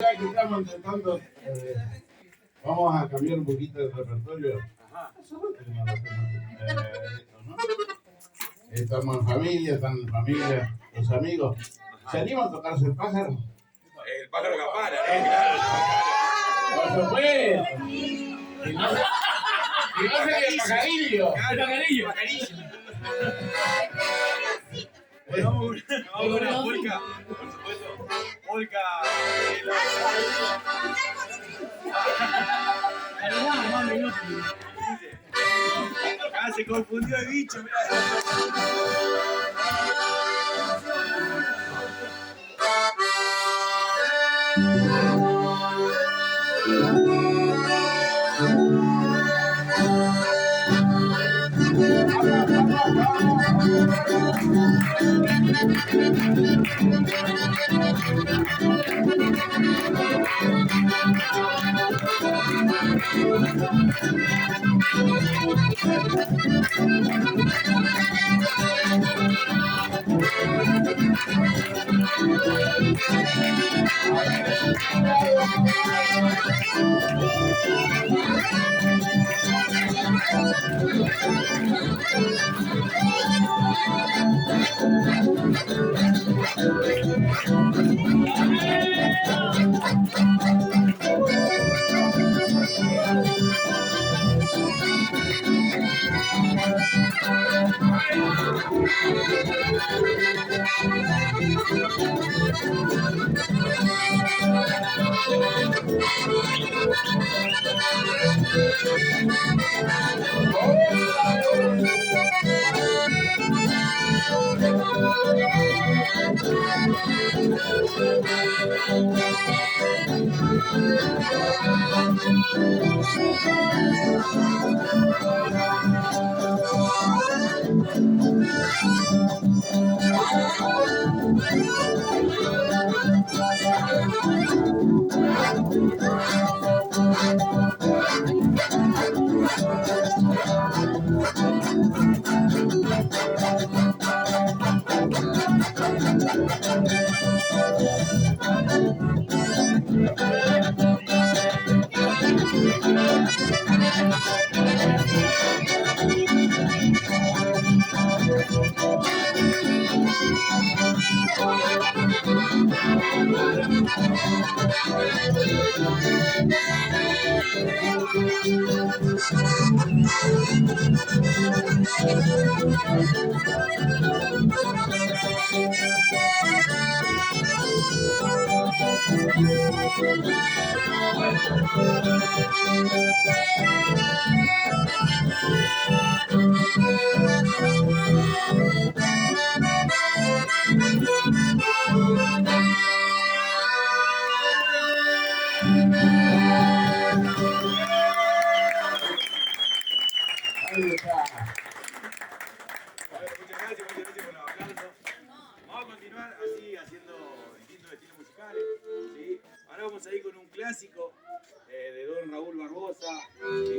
Ya que estamos intentando, vamos a cambiar un poquito el repertorio. ¿No? Estamos en familia, están en familia, los amigos. ¿Se animan a tocarse el pájaro? El pájaro campana, claro. Por supuesto. Si no sería el pajarillo. El pajarillo. Bueno, vamos a una polka, por supuesto. Polka. Acá se confundió el bicho, mirá. Clásico de Don Raúl Barbosa, ¿sí?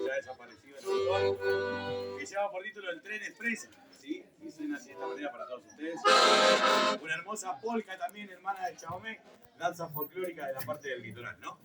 Ya desaparecido que se llama por título El Tren Express, ¿sí? Y suena así de esta manera para todos ustedes. Una hermosa polka también, hermana de Chaomé, danza folclórica de la parte del litoral, ¿no?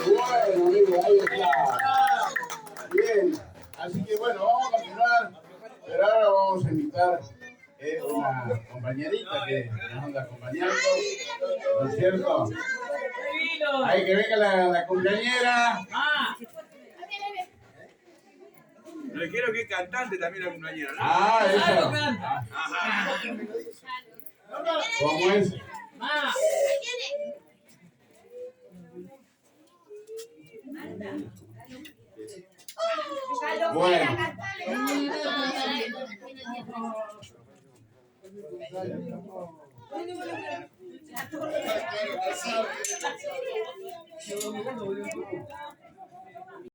Bueno, amigos, ahí está. Bien, así que bueno, vamos a continuar, pero ahora vamos a invitar una compañerita que nos anda acompañando, ¿no es cierto? Hay que ver que la compañera. Pero quiero que es cantante también la compañera, ¿no? Ah, eso. Ajá. ¿Cómo es? Bueno.